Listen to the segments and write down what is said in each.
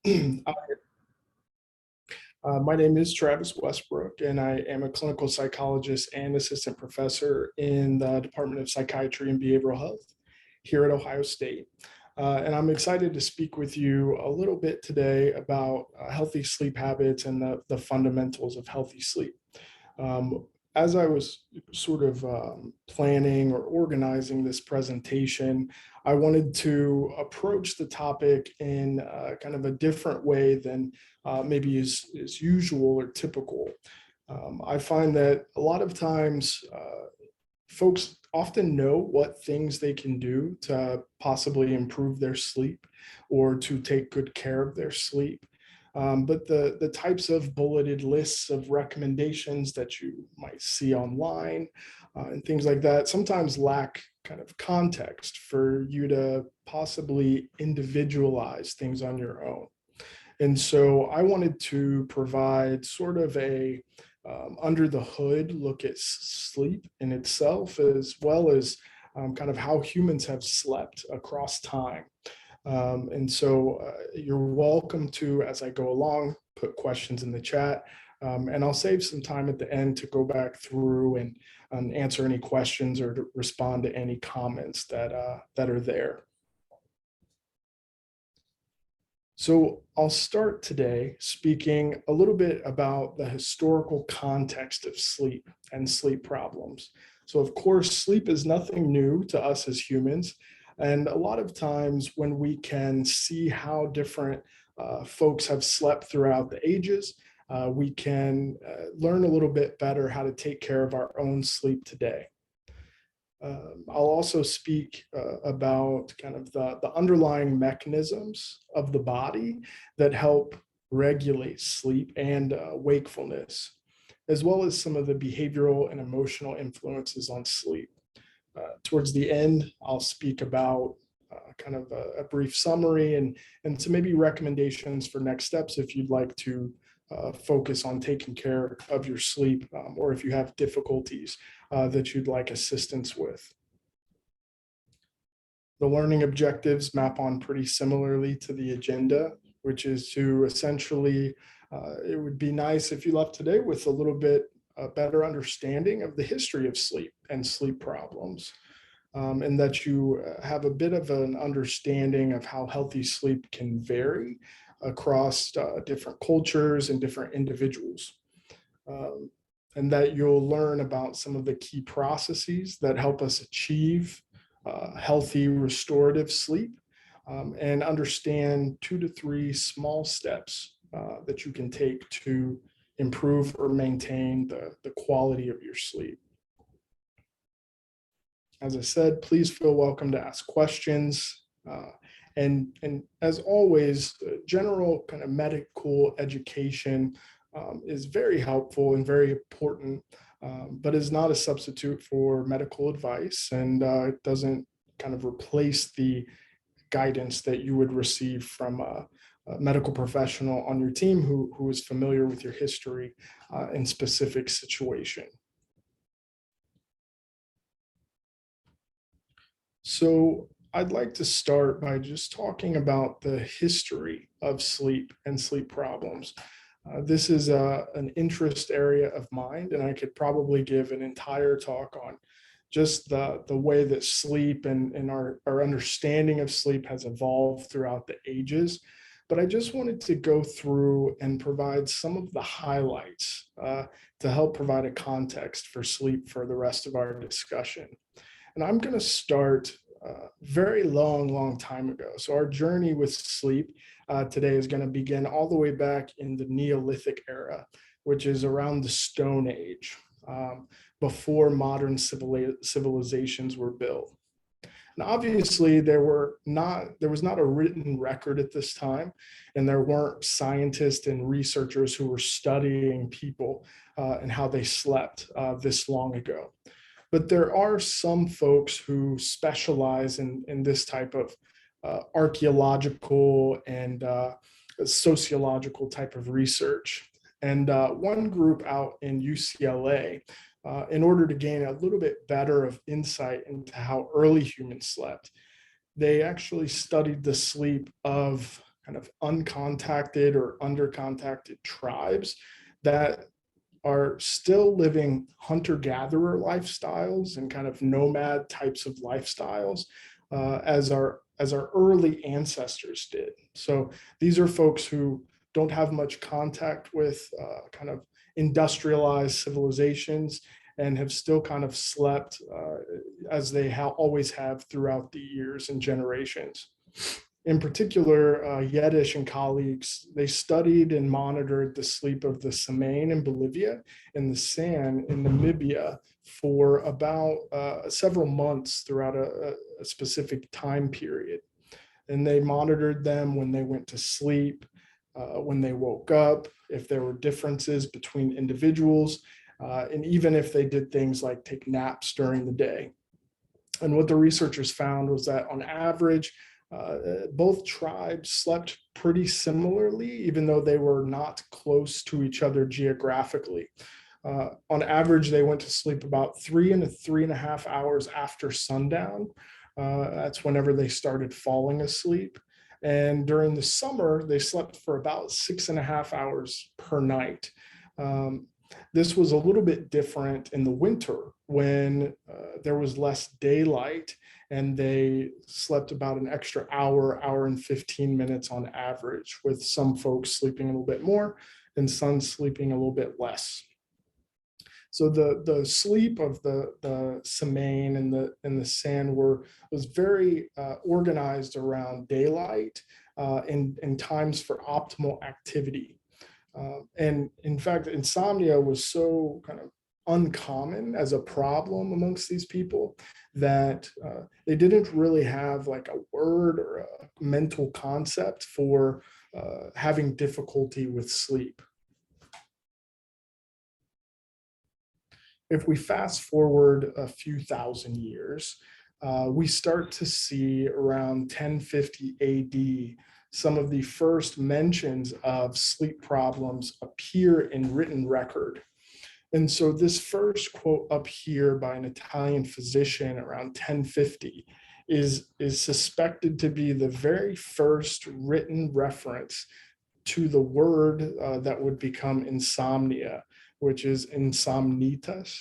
My name is Travis Westbrook, and I am a clinical psychologist and assistant professor in the Department of Psychiatry and Behavioral Health here at Ohio State. And I'm excited to speak with you a little bit today about healthy sleep habits and the fundamentals of healthy sleep. As I was sort of planning or organizing this presentation, I wanted to approach the topic in kind of a different way than maybe is usual or typical. I find that a lot of times folks often know what things they can do to possibly improve their sleep or to take good care of their sleep. But the types of bulleted lists of recommendations that you might see online and things like that sometimes lack kind of context for you to possibly individualize things on your own. And so I wanted to provide sort of a under the hood look at sleep in itself, as well as kind of how humans have slept across time. And so you're welcome to, as I go along, put questions in the chat. And I'll save some time at the end to go back through and answer any questions or to respond to any comments that are there. So I'll start today speaking a little bit about the historical context of sleep and sleep problems. So of course, sleep is nothing new to us as humans. And a lot of times when we can see how different folks have slept throughout the ages, we can learn a little bit better how to take care of our own sleep today. I'll also speak about kind of the underlying mechanisms of the body that help regulate sleep and wakefulness, as well as some of the behavioral and emotional influences on sleep. Towards the end, I'll speak about kind of a brief summary and some maybe recommendations for next steps if you'd like to focus on taking care of your sleep, or if you have difficulties that you'd like assistance with. The learning objectives map on pretty similarly to the agenda, which is to essentially, it would be nice if you left today with a little bit better understanding of the history of sleep and sleep problems, and that you have a bit of an understanding of how healthy sleep can vary across different cultures and different individuals, and that you'll learn about some of the key processes that help us achieve healthy restorative sleep, and understand 2 to 3 small steps that you can take to improve or maintain the quality of your sleep. As I said, please feel welcome to ask questions. And as always, general kind of medical education is very helpful and very important, but is not a substitute for medical advice, and it doesn't kind of replace the guidance that you would receive from a medical professional on your team who is familiar with your history and specific situation. So I'd like to start by just talking about the history of sleep and sleep problems. This is an interest area of mine, and I could probably give an entire talk on just the way that sleep and our understanding of sleep has evolved throughout the ages. But I just wanted to go through and provide some of the highlights to help provide a context for sleep for the rest of our discussion. And I'm going to start very long time ago. So our journey with sleep today is going to begin all the way back in the Neolithic era, which is around the Stone Age, before modern civilizations were built. And obviously there was not a written record at this time, and there weren't scientists and researchers who were studying people and how they slept this long ago. But there are some folks who specialize in this type of archaeological and sociological type of research. And one group out in UCLA, in order to gain a little bit better of insight into how early humans slept, they actually studied the sleep of kind of uncontacted or undercontacted tribes that are still living hunter-gatherer lifestyles and kind of nomad types of lifestyles as our early ancestors did. So these are folks who don't have much contact with kind of industrialized civilizations and have still kind of slept as they always have throughout the years and generations. In particular, Yedish and colleagues, they studied and monitored the sleep of the Semaine in Bolivia and the San in Namibia for about several months throughout a specific time period. And they monitored them when they went to sleep, when they woke up, if there were differences between individuals, and even if they did things like take naps during the day. And what the researchers found was that on average, both tribes slept pretty similarly, even though they were not close to each other geographically. On average, they went to sleep about 3 and 3.5 hours after sundown. That's whenever they started falling asleep. And during the summer, they slept for about 6.5 hours per night. This was a little bit different in the winter when there was less daylight, and they slept about an extra hour and 15 minutes on average, with some folks sleeping a little bit more and some sleeping a little bit less. So the sleep of the Semaine and the San was very organized around daylight and times for optimal activity. And in fact, insomnia was so kind of uncommon as a problem amongst these people that they didn't really have like a word or a mental concept for having difficulty with sleep. If we fast forward a few thousand years, we start to see around 1050 AD, some of the first mentions of sleep problems appear in written record. And so this first quote up here by an Italian physician around 1050 is suspected to be the very first written reference to the word that would become insomnia, which is insomnitas.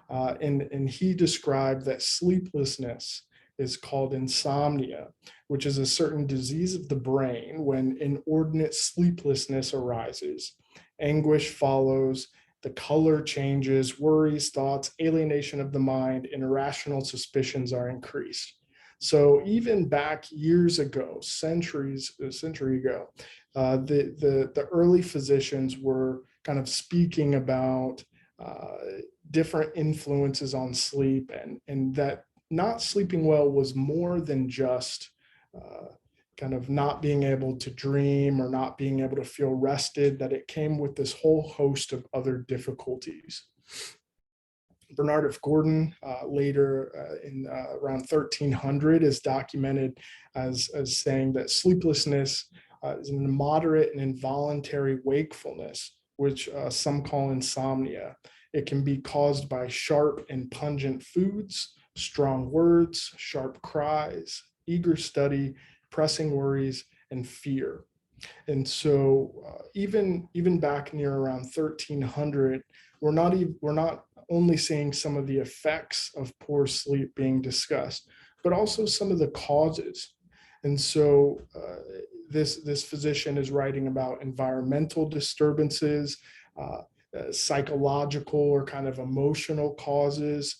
And he described that sleeplessness is called insomnia, which is a certain disease of the brain when inordinate sleeplessness arises. Anguish follows, the color changes, worries, thoughts, alienation of the mind, and irrational suspicions are increased. So even back years ago, a century ago, the early physicians were kind of speaking about different influences on sleep, and that not sleeping well was more than just kind of not being able to dream or not being able to feel rested, that it came with this whole host of other difficulties. Bernard of Gordon, later in around 1300, is documented as saying that sleeplessness is an immoderate and involuntary wakefulness, which some call insomnia. It can be caused by sharp and pungent foods, strong words, sharp cries, eager study, pressing worries, and fear. And so even back near around 1300, we're not only seeing some of the effects of poor sleep being discussed, but also some of the causes. And so this physician is writing about environmental disturbances, psychological or kind of emotional causes,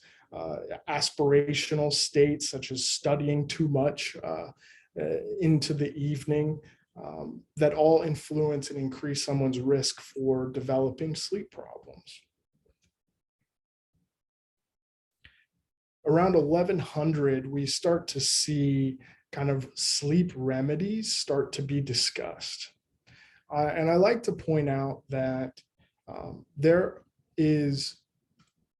aspirational states such as studying too much into the evening, that all influence and increase someone's risk for developing sleep problems. Around 1100, we start to see kind of sleep remedies start to be discussed. And I like to point out that there is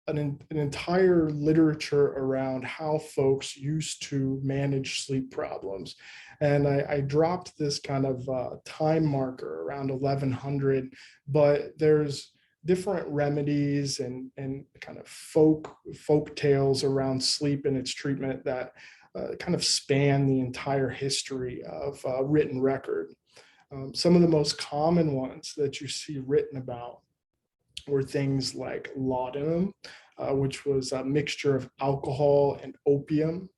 an entire literature around how folks used to manage sleep problems. And I dropped this kind of time marker around 1100, but there's different remedies and kind of folk tales around sleep and its treatment that kind of span the entire history of written record. Some of the most common ones that you see written about were things like laudanum, which was a mixture of alcohol and opium.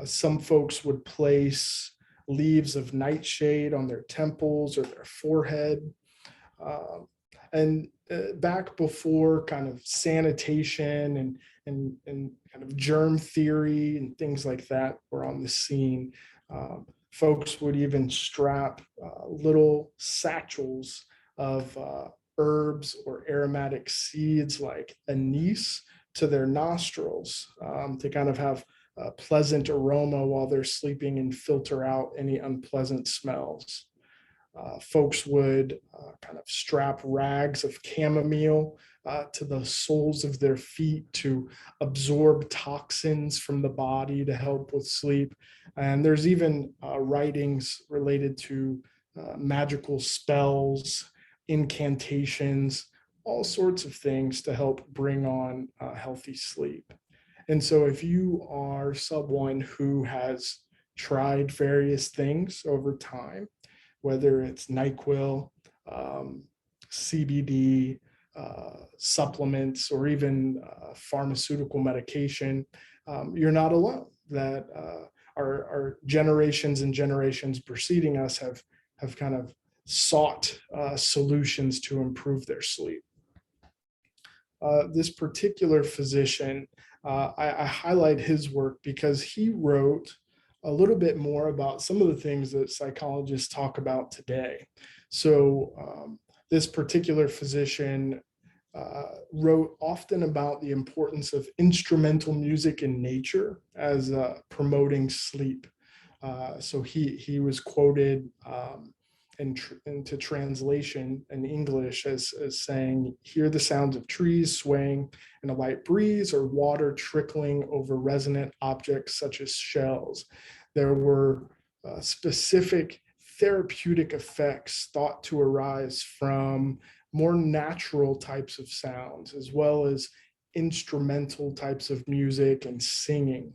Some folks would place leaves of nightshade on their temples or their forehead. Um, and back before kind of sanitation and kind of germ theory and things like that were on the scene, folks would even strap little satchels of herbs or aromatic seeds like anise to their nostrils to kind of have a pleasant aroma while they're sleeping and filter out any unpleasant smells. Folks would kind of strap rags of chamomile to the soles of their feet to absorb toxins from the body to help with sleep. And there's even writings related to magical spells, incantations, all sorts of things to help bring on healthy sleep. And so if you are someone who has tried various things over time, whether it's NyQuil, CBD, supplements, or even pharmaceutical medication, you're not alone. That our generations and generations preceding us have kind of sought solutions to improve their sleep. This particular physician, I highlight his work because he wrote a little bit more about some of the things that psychologists talk about today. So this particular physician wrote often about the importance of instrumental music in nature as promoting sleep. So he was quoted into translation in English as saying, "Hear the sounds of trees swaying in a light breeze or water trickling over resonant objects such as shells." There were specific therapeutic effects thought to arise from more natural types of sounds, as well as instrumental types of music and singing.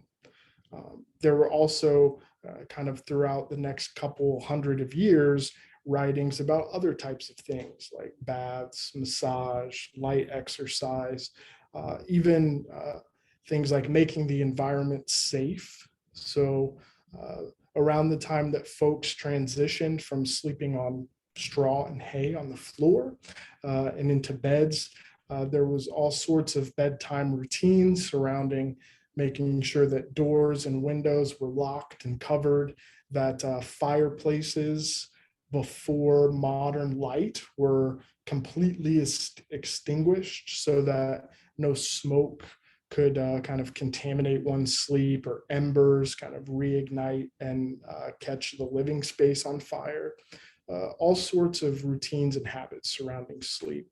There were also kind of throughout the next couple hundred of years, writings about other types of things like baths, massage, light exercise, even things like making the environment safe. So around the time that folks transitioned from sleeping on straw and hay on the floor and into beds, there was all sorts of bedtime routines surrounding making sure that doors and windows were locked and covered, that fireplaces before modern light were completely extinguished so that no smoke could kind of contaminate one's sleep, or embers kind of reignite and catch the living space on fire. All sorts of routines and habits surrounding sleep.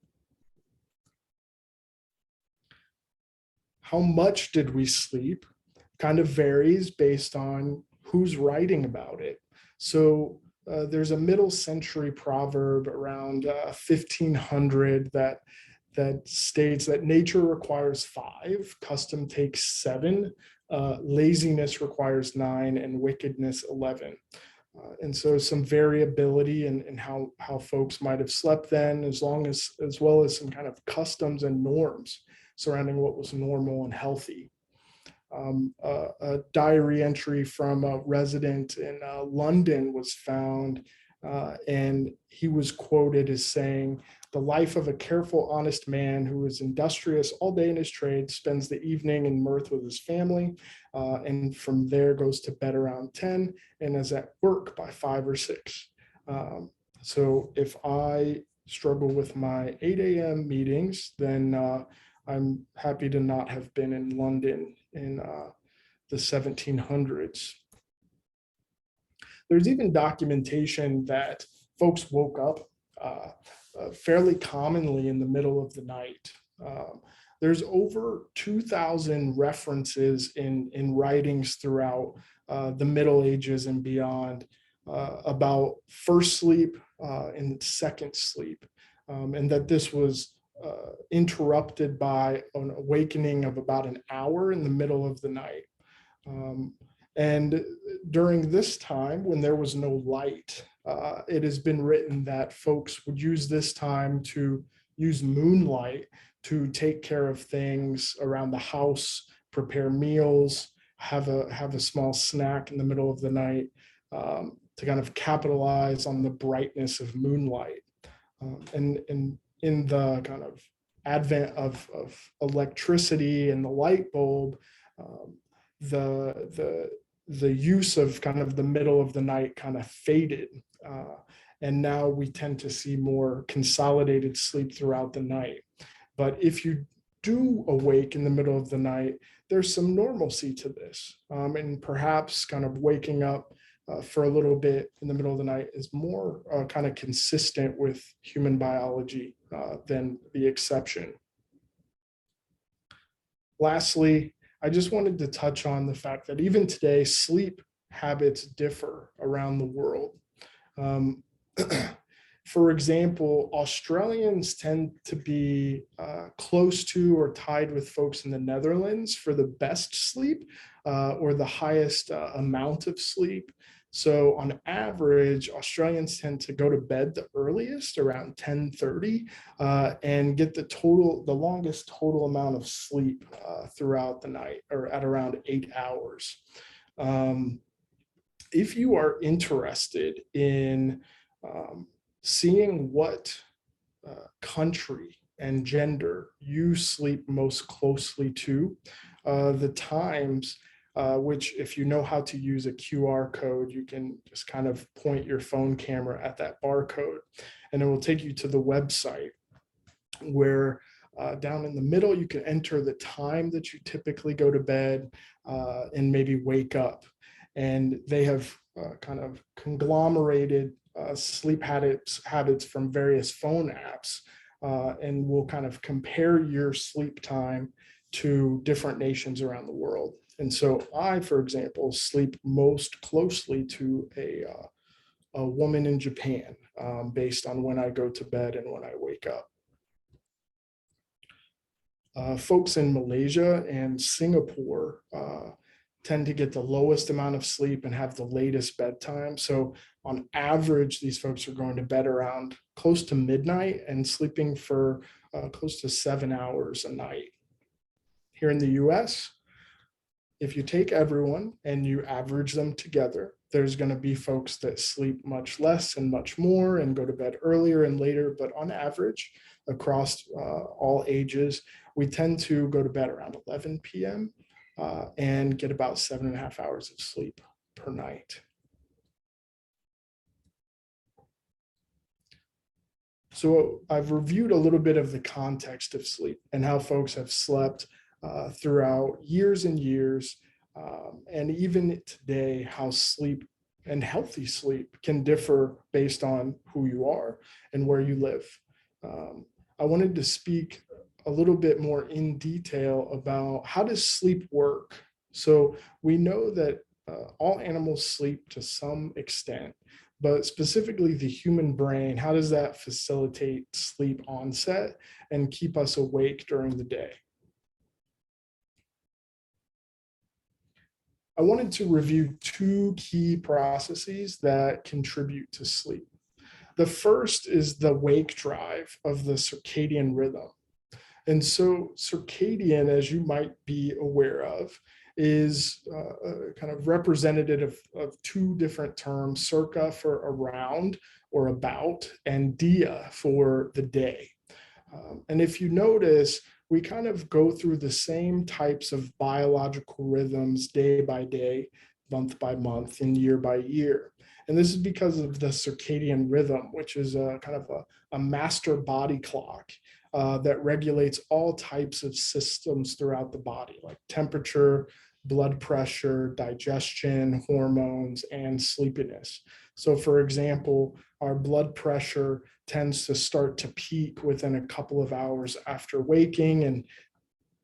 How much did we sleep kind of varies based on who's writing about it. So there's a middle century proverb around 1500 that states that nature requires 5, custom takes 7, laziness requires 9, and wickedness 11. And so some variability in how folks might have slept then, as well as some kind of customs and norms surrounding what was normal and healthy. A diary entry from a resident in London was found, and he was quoted as saying, "The life of a careful, honest man who is industrious all day in his trade, spends the evening in mirth with his family, and from there goes to bed around 10 and is at work by 5 or 6. So if I struggle with my 8 a.m. meetings, then I'm happy to not have been in London in the 1700s. There's even documentation that folks woke up fairly commonly in the middle of the night. There's over 2,000 references in writings throughout the Middle Ages and beyond about first sleep and second sleep, and that this was interrupted by an awakening of about an hour in the middle of the night. And during this time, when there was no light, it has been written that folks would use this time to use moonlight to take care of things around the house, prepare meals, have a small snack in the middle of the night, to kind of capitalize on the brightness of moonlight. And in the kind of advent of electricity and the light bulb, the use of kind of the middle of the night kind of faded. And now we tend to see more consolidated sleep throughout the night. But if you do awake in the middle of the night, there's some normalcy to this. And perhaps kind of waking up for a little bit in the middle of the night is more kind of consistent with human biology than the exception. Lastly, I just wanted to touch on the fact that even today, sleep habits differ around the world. For example, Australians tend to be close to or tied with folks in the Netherlands for the best sleep or the highest amount of sleep. So on average, Australians tend to go to bed the earliest, around 10:30, and get the longest total amount of sleep throughout the night, or at around 8 hours. If you are interested in seeing what country and gender you sleep most closely to, the times, which if you know how to use a QR code, you can just kind of point your phone camera at that barcode and it will take you to the website where down in the middle, you can enter the time that you typically go to bed and maybe wake up. And they have kind of conglomerated sleep habits from various phone apps, and will kind of compare your sleep time to different nations around the world. And so I, for example, sleep most closely to a woman in Japan, based on when I go to bed and when I wake up. Folks in Malaysia and Singapore tend to get the lowest amount of sleep and have the latest bedtime. So on average, these folks are going to bed around close to midnight and sleeping for close to 7 hours a night. Here in the US, if you take everyone and you average them together, there's going to be folks that sleep much less and much more and go to bed earlier and later. But on average, across all ages, we tend to go to bed around 11 p.m. And get about 7.5 hours of sleep per night. So I've reviewed a little bit of the context of sleep and how folks have slept throughout years and years. And even today, how sleep and healthy sleep can differ based on who you are and where you live. I wanted to speak a little bit more in detail about how does sleep work. So we know that all animals sleep to some extent, but specifically the human brain, how does that facilitate sleep onset and keep us awake during the day? I wanted to review two key processes that contribute to sleep. The first is the wake drive of the circadian rhythm. And so circadian, as you might be aware of, is kind of representative of two different terms: circa for around or about, and dia for the day. And if you notice, we kind of go through the same types of biological rhythms day by day, month by month, and year by year. And this is because of the circadian rhythm, which is a kind of a master body clock that regulates all types of systems throughout the body, like temperature, blood pressure, digestion, hormones, and sleepiness. So for example, our blood pressure tends to start to peak within a couple of hours after waking, and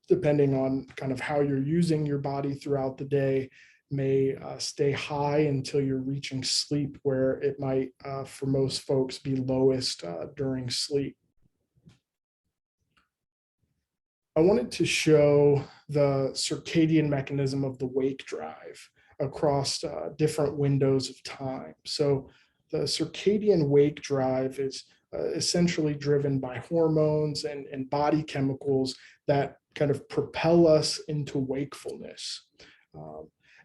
depending on kind of how you're using your body throughout the day, may stay high until you're reaching sleep, where it might, for most folks, be lowest during sleep. I wanted to show the circadian mechanism of the wake drive across different windows of time. So the circadian wake drive is essentially driven by hormones and body chemicals that kind of propel us into wakefulness.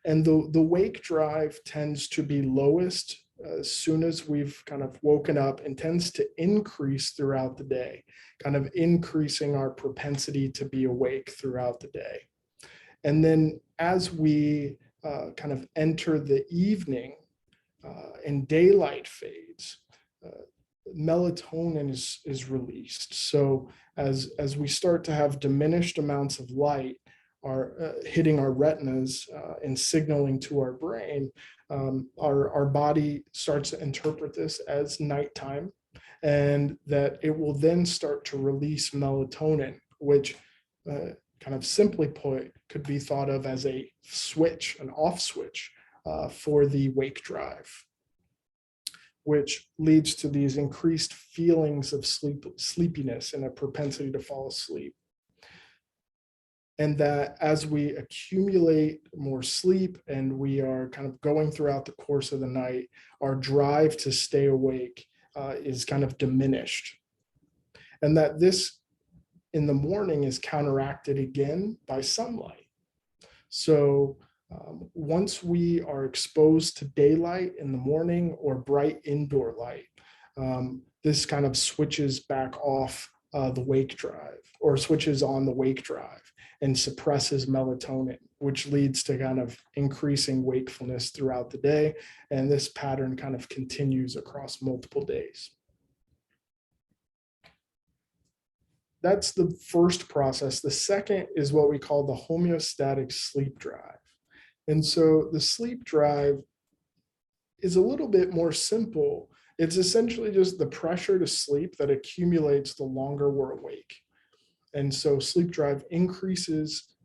And the wake drive tends to be lowest as soon as we've kind of woken up, and tends to increase throughout the day, kind of increasing our propensity to be awake throughout the day. And then as we kind of enter the evening and daylight fades, melatonin is released. So as we start to have diminished amounts of light are hitting our retinas and signaling to our brain, our body starts to interpret this as nighttime, and that it will then start to release melatonin, which kind of simply put could be thought of as a switch, an off switch for the wake drive, which leads to these increased feelings of sleepiness and a propensity to fall asleep. And that as we accumulate more sleep and we are kind of going throughout the course of the night, our drive to stay awake is kind of diminished. And that this in the morning is counteracted again by sunlight. So once we are exposed to daylight in the morning or bright indoor light, this kind of switches back off the wake drive, or switches on the wake drive and suppresses melatonin, which leads to kind of increasing wakefulness throughout the day. And this pattern kind of continues across multiple days. That's the first process. The second is what we call the homeostatic sleep drive. And so the sleep drive is a little bit more simple. It's essentially just the pressure to sleep that accumulates the longer we're awake. And so sleep drive increases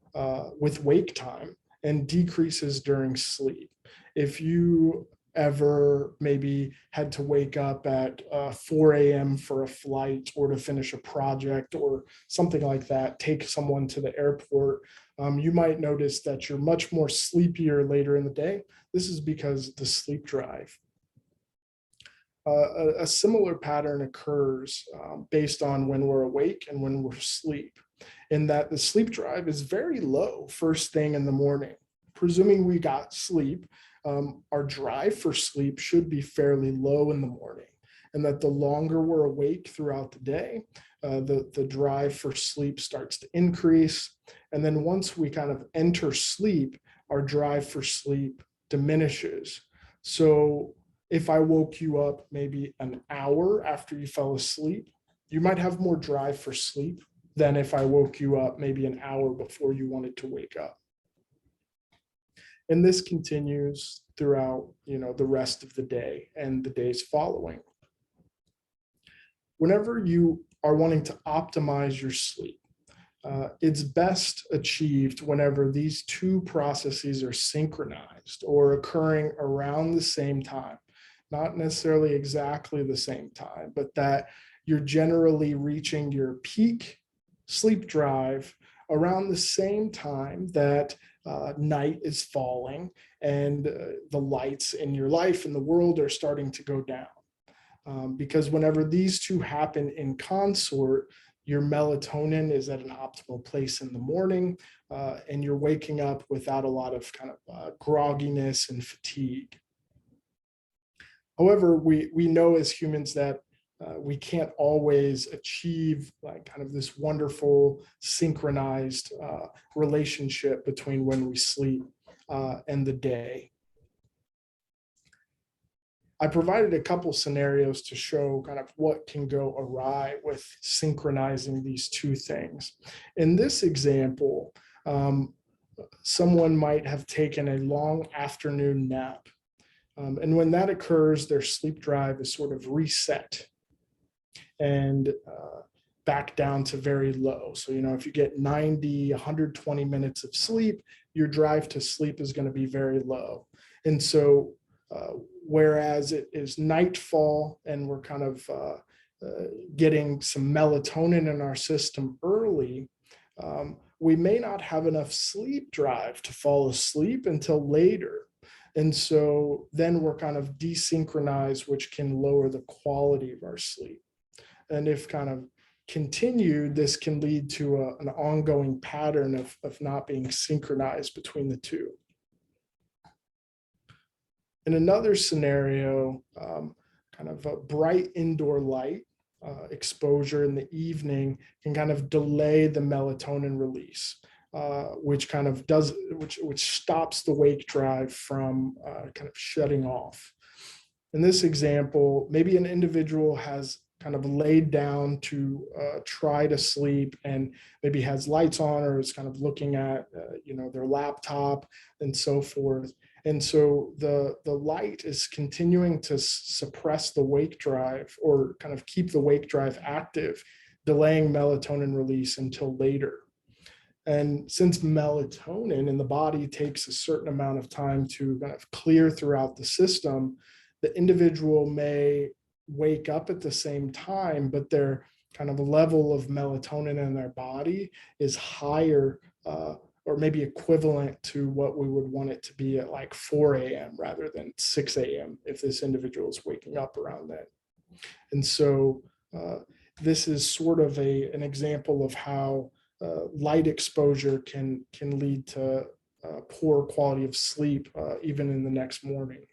with wake time and decreases during sleep. If you ever maybe had to wake up at 4 a.m. for a flight, or to finish a project or something like that, take someone to the airport, you might notice that you're much more sleepier later in the day. This is because the sleep drive. A similar pattern occurs based on when we're awake and when we're asleep, in that the sleep drive is very low first thing in the morning. Presuming we got sleep, our drive for sleep should be fairly low in the morning, and that the longer we're awake throughout the day, the drive for sleep starts to increase. And then once we kind of enter sleep, our drive for sleep diminishes. So if I woke you up maybe an hour after you fell asleep, you might have more drive for sleep than if I woke you up maybe an hour before you wanted to wake up. And this continues throughout, the rest of the day and the days following. Whenever you are wanting to optimize your sleep, it's best achieved whenever these two processes are synchronized or occurring around the same time. Not necessarily exactly the same time, but that you're generally reaching your peak sleep drive around the same time that night is falling and the lights in your life and the world are starting to go down. Because whenever these two happen in consort, your melatonin is at an optimal place in the morning, and you're waking up without a lot of kind of grogginess and fatigue. However, we know as humans that we can't always achieve like kind of this wonderful synchronized relationship between when we sleep and the day. I provided a couple scenarios to show kind of what can go awry with synchronizing these two things. In this example, someone might have taken a long afternoon nap. And when that occurs, their sleep drive is sort of reset and back down to very low. So, if you get 90, 120 minutes of sleep, your drive to sleep is going to be very low. And so, whereas it is nightfall and we're kind of getting some melatonin in our system early, we may not have enough sleep drive to fall asleep until later. And so then we're kind of desynchronized, which can lower the quality of our sleep. And if kind of continued, this can lead to an ongoing pattern of not being synchronized between the two. In another scenario, kind of a bright indoor light exposure in the evening can kind of delay the melatonin release, which kind of does, which stops the wake drive from kind of shutting off. In this example, maybe an individual has kind of laid down to try to sleep and maybe has lights on or is kind of looking at their laptop and so forth. And so the light is continuing to suppress the wake drive or kind of keep the wake drive active, delaying melatonin release until later. And since melatonin in the body takes a certain amount of time to kind of clear throughout the system, the individual may wake up at the same time, but their kind of level of melatonin in their body is higher or maybe equivalent to what we would want it to be at like 4 a.m. rather than 6 a.m. if this individual is waking up around that. And so this is sort of an example of how light exposure can lead to poor quality of sleep even in the next morning.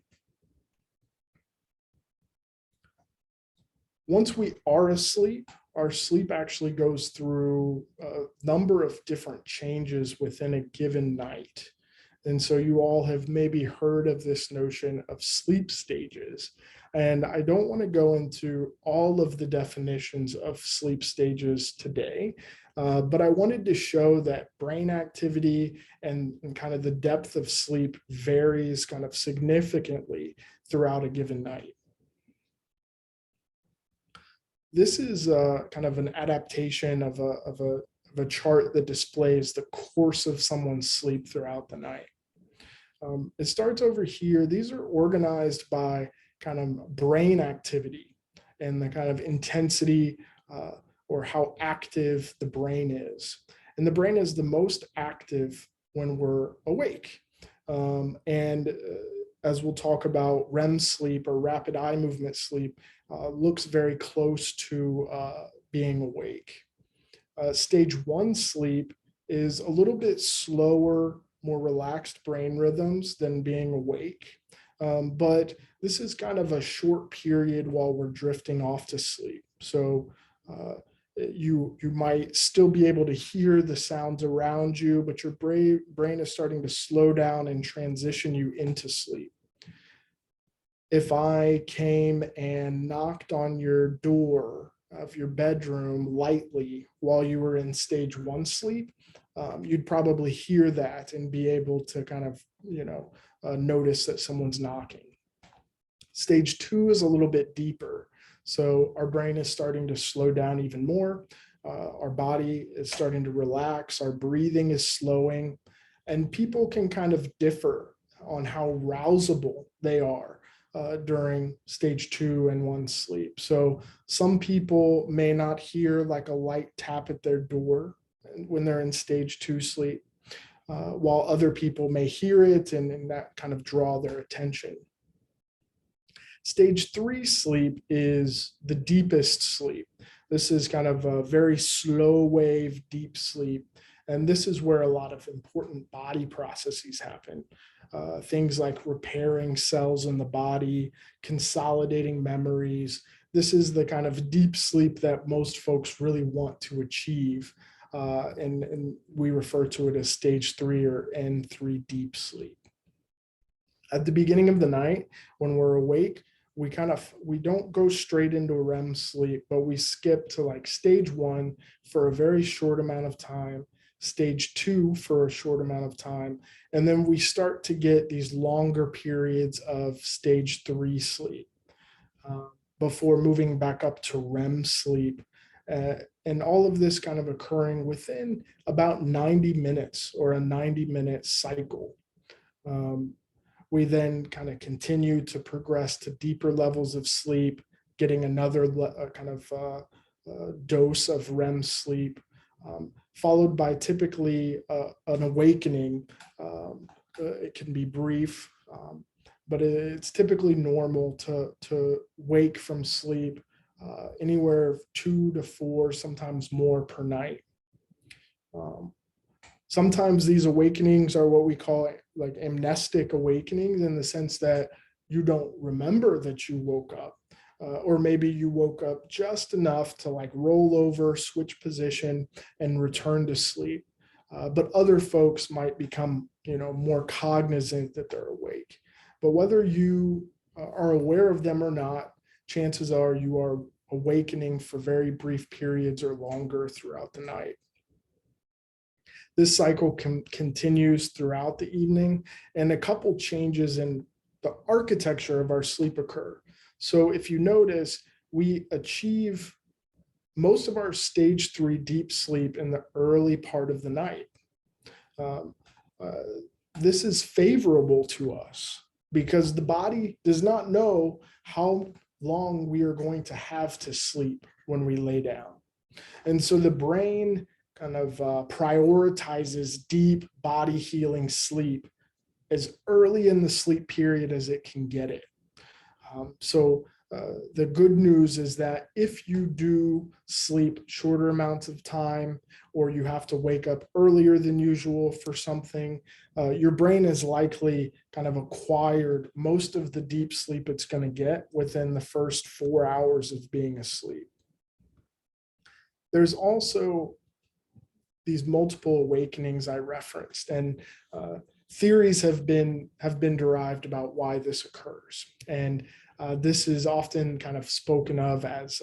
Once we are asleep, our sleep actually goes through a number of different changes within a given night. And so you all have maybe heard of this notion of sleep stages. And I don't want to go into all of the definitions of sleep stages today, but I wanted to show that brain activity and kind of the depth of sleep varies kind of significantly throughout a given night. This is kind of an adaptation of a chart that displays the course of someone's sleep throughout the night. It starts over here. These are organized by kind of brain activity and the kind of intensity or how active the brain is. And the brain is the most active when we're awake. As we'll talk about, REM sleep or rapid eye movement sleep looks very close to being awake. Stage 1 sleep is a little bit slower, more relaxed brain rhythms than being awake. But this is kind of a short period while we're drifting off to sleep. So you might still be able to hear the sounds around you, but your brain is starting to slow down and transition you into sleep. If I came and knocked on your door of your bedroom lightly while you were in stage 1 sleep, you'd probably hear that and be able to kind of, notice that someone's knocking. Stage 2 is a little bit deeper. So our brain is starting to slow down even more. Our body is starting to relax. Our breathing is slowing. And people can kind of differ on how rousable they are during stage 2 and 1 sleep. So some people may not hear like a light tap at their door when they're in stage 2 sleep, while other people may hear it and that kind of draw their attention. Stage 3 sleep is the deepest sleep. This is kind of a very slow wave, deep sleep. And this is where a lot of important body processes happen. Things like repairing cells in the body, consolidating memories. This is the kind of deep sleep that most folks really want to achieve. And we refer to it as stage 3 or N3 deep sleep. At the beginning of the night, when we're awake, we don't go straight into REM sleep, but we skip to like stage 1 for a very short amount of time, stage 2 for a short amount of time, and then we start to get these longer periods of stage 3 sleep before moving back up to REM sleep. And all of this kind of occurring within about 90 minutes or a 90-minute cycle. We then kind of continue to progress to deeper levels of sleep, getting another dose of REM sleep, followed by typically an awakening. It can be brief, But it's typically normal to wake from sleep anywhere 2 to 4, sometimes more per night. Sometimes these awakenings are what we call like amnestic awakenings, in the sense that you don't remember that you woke up. Or maybe you woke up just enough to like roll over, switch position, and return to sleep. But other folks might become, more cognizant that they're awake. But whether you are aware of them or not, chances are you are awakening for very brief periods or longer throughout the night. This cycle continues throughout the evening, and a couple changes in the architecture of our sleep occur. So if you notice, we achieve most of our stage 3 deep sleep in the early part of the night. Um, uh, this is favorable to us because the body does not know how long we are going to have to sleep when we lay down. And so the brain kind of prioritizes deep body healing sleep as early in the sleep period as it can get it. The good news is that if you do sleep shorter amounts of time, or you have to wake up earlier than usual for something, your brain is likely kind of acquired most of the deep sleep it's going to get within the first 4 hours of being asleep. There's also these multiple awakenings I referenced, and theories have been derived about why this occurs. And this is often kind of spoken of as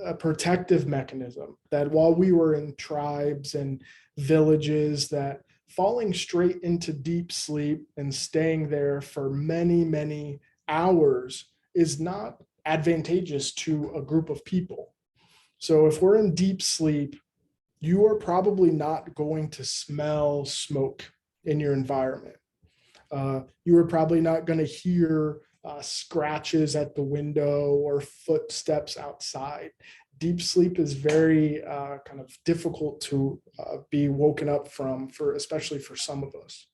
a protective mechanism, that while we were in tribes and villages, that falling straight into deep sleep and staying there for many, many hours is not advantageous to a group of people. So if we're in deep sleep, you are probably not going to smell smoke in your environment. You are probably not going to hear scratches at the window or footsteps outside. Deep sleep is very kind of difficult to be woken up from, especially for some of us.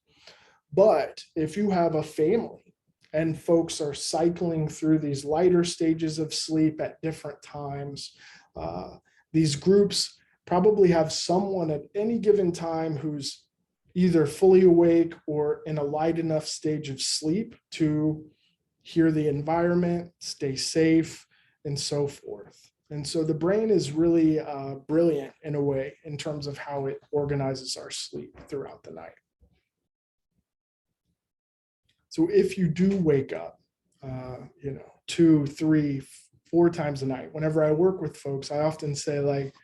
But if you have a family and folks are cycling through these lighter stages of sleep at different times, these groups probably have someone at any given time who's either fully awake or in a light enough stage of sleep to hear the environment, stay safe, and so forth. And so the brain is really brilliant in a way in terms of how it organizes our sleep throughout the night. So if you do wake up, 2, 3, 4 times a night, whenever I work with folks, I often say, like,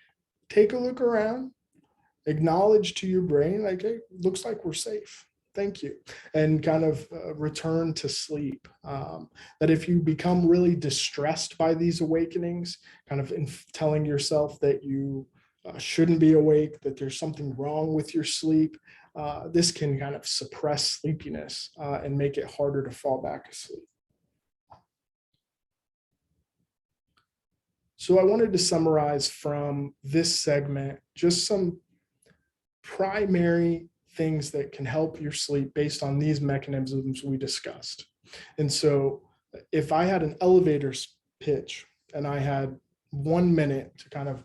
take a look around, acknowledge to your brain, like, hey, looks like we're safe. Thank you. And kind of return to sleep. That if you become really distressed by these awakenings, kind of telling yourself that you shouldn't be awake, that there's something wrong with your sleep, this can kind of suppress sleepiness and make it harder to fall back asleep. So I wanted to summarize from this segment just some primary things that can help your sleep based on these mechanisms we discussed. And so if I had an elevator pitch and I had 1 minute to kind of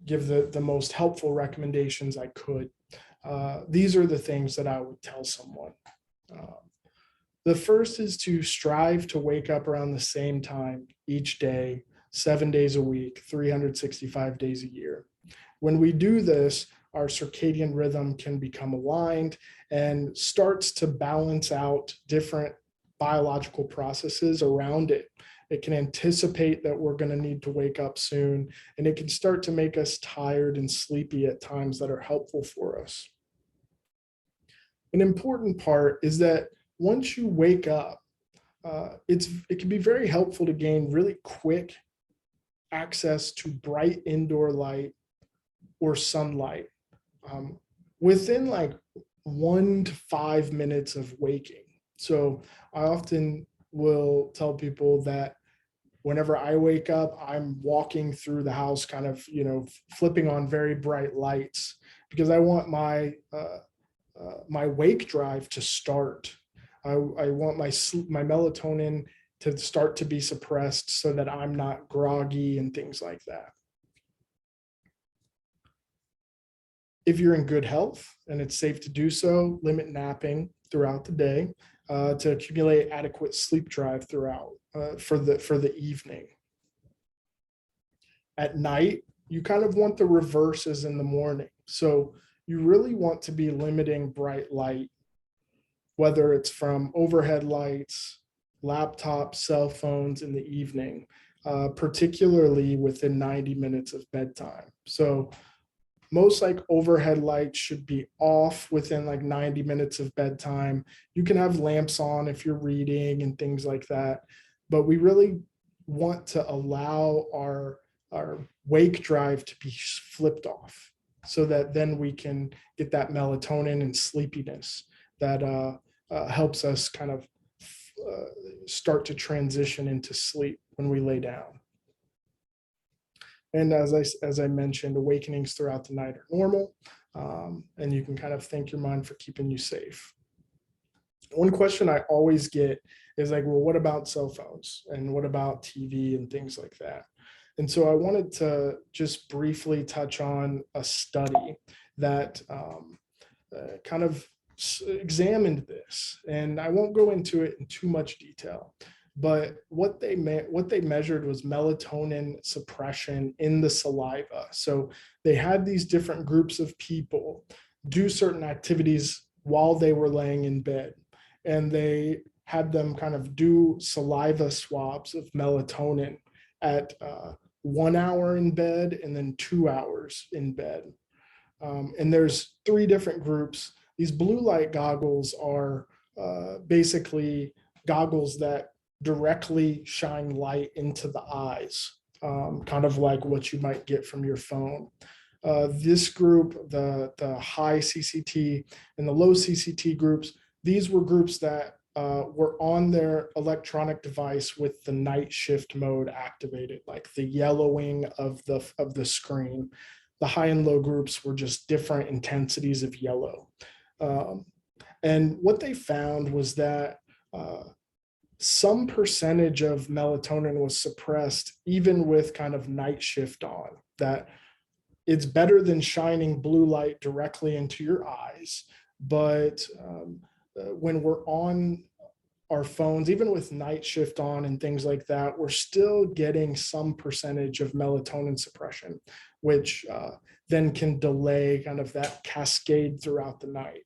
give the most helpful recommendations I could, these are the things that I would tell someone. The first is to strive to wake up around the same time each day, 7 days a week, 365 days a year. When we do this, our circadian rhythm can become aligned and starts to balance out different biological processes around it. It can anticipate that we're going to need to wake up soon, and it can start to make us tired and sleepy at times that are helpful for us. An important part is that once you wake up, it can be very helpful to gain really quick access to bright indoor light or sunlight within like 1 to 5 minutes of waking. So I often will tell people that whenever I wake up, I'm walking through the house, kind of, flipping on very bright lights, because I want my wake drive to start I want my melatonin to start to be suppressed so that I'm not groggy and things like that. If you're in good health and it's safe to do so, limit napping throughout the day to accumulate adequate sleep drive throughout for the evening. At night, you kind of want the reverse as in the morning. So you really want to be limiting bright light, whether it's from overhead lights, laptops, cell phones in the evening, particularly within 90 minutes of bedtime. So most like overhead lights should be off within like 90 minutes of bedtime. You can have lamps on if you're reading and things like that, but we really want to allow our wake drive to be flipped off so that then we can get that melatonin and sleepiness that helps us kind of start to transition into sleep when we lay down. And as I mentioned, awakenings throughout the night are normal, and you can kind of thank your mind for keeping you safe. One question I always get is like, well, what about cell phones and what about TV and things like that? And so I wanted to just briefly touch on a study that kind of examined this, and I won't go into it in too much detail. But what they measured was melatonin suppression in the saliva. So they had these different groups of people do certain activities while they were laying in bed, and they had them kind of do saliva swabs of melatonin at 1 hour in bed and then 2 hours in bed. And there's 3 different groups. These blue light goggles are basically goggles that directly shine light into the eyes, kind of like what you might get from your phone. This group, the high CCT and the low CCT groups, these were groups that were on their electronic device with the night shift mode activated, like the yellowing of the screen. The high and low groups were just different intensities of yellow. And what they found was that some percentage of melatonin was suppressed even with kind of night shift on, that it's better than shining blue light directly into your eyes. But when we're on our phones, even with night shift on and things like that, we're still getting some percentage of melatonin suppression, which then can delay kind of that cascade throughout the night.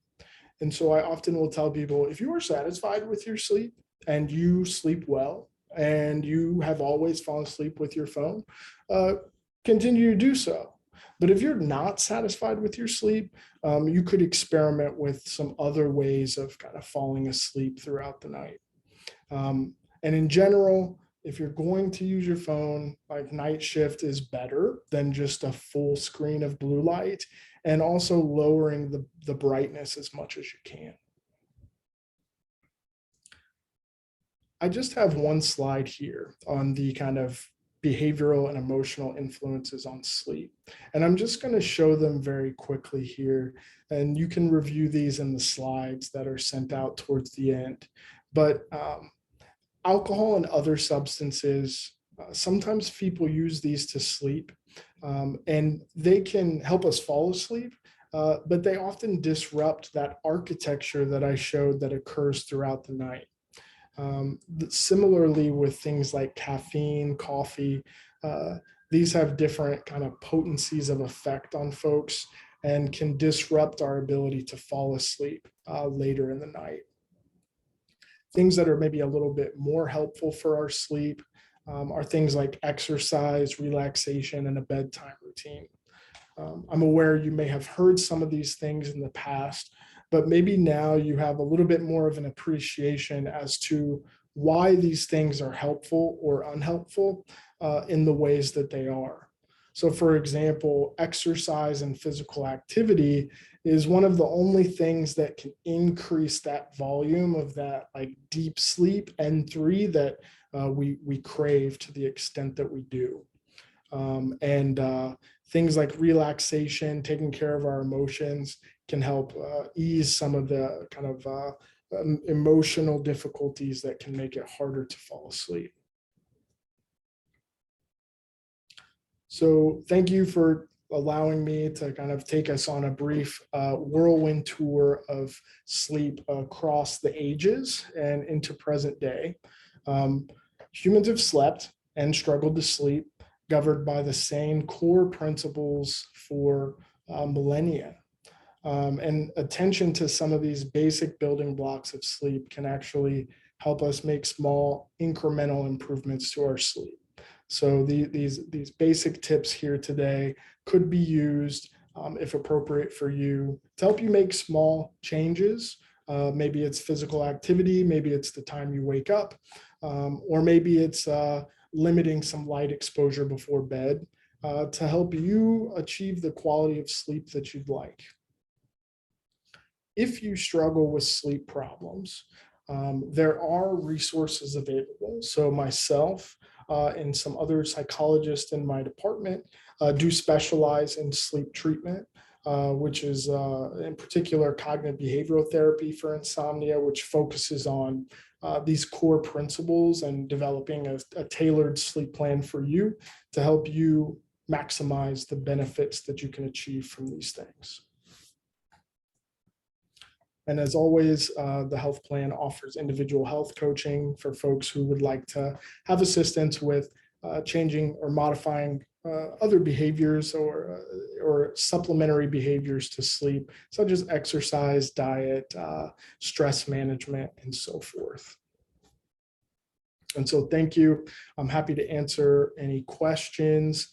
And so I often will tell people, if you are satisfied with your sleep and you sleep well and you have always fallen asleep with your phone, continue to do so. But if you're not satisfied with your sleep, you could experiment with some other ways of kind of falling asleep throughout the night. And in general, if you're going to use your phone, like night shift is better than just a full screen of blue light, and also lowering the brightness as much as you can. I just have one slide here on the kind of behavioral and emotional influences on sleep. And I'm just going to show them very quickly here. And you can review these in the slides that are sent out towards the end. But alcohol and other substances, sometimes people use these to sleep, and they can help us fall asleep. But they often disrupt that architecture that I showed that occurs throughout the night. Similarly with things like caffeine, coffee, these have different kind of potencies of effect on folks and can disrupt our ability to fall asleep later in the night. Things that are maybe a little bit more helpful for our sleep are things like exercise, relaxation, and a bedtime routine. I'm aware you may have heard some of these things in the past, but maybe now you have a little bit more of an appreciation as to why these things are helpful or unhelpful in the ways that they are. So for example, exercise and physical activity is one of the only things that can increase that volume of that like deep sleep N3 that we crave to the extent that we do. Things like relaxation, taking care of our emotions can help ease some of the kind of emotional difficulties that can make it harder to fall asleep. So thank you for allowing me to kind of take us on a brief whirlwind tour of sleep across the ages and into present day. Humans have slept and struggled to sleep, governed by the same core principles for millennia. And attention to some of these basic building blocks of sleep can actually help us make small incremental improvements to our sleep. So these basic tips here today could be used, if appropriate for you, to help you make small changes. Maybe it's physical activity, maybe it's the time you wake up, or maybe it's limiting some light exposure before bed to help you achieve the quality of sleep that you'd like. If you struggle with sleep problems, there are resources available. So myself and some other psychologists in my department do specialize in sleep treatment, which is in particular cognitive behavioral therapy for insomnia, which focuses on these core principles and developing a tailored sleep plan for you to help you maximize the benefits that you can achieve from these things. And as always, the health plan offers individual health coaching for folks who would like to have assistance with changing or modifying other behaviors or supplementary behaviors to sleep, such as exercise, diet, stress management, and so forth. And so thank you. I'm happy to answer any questions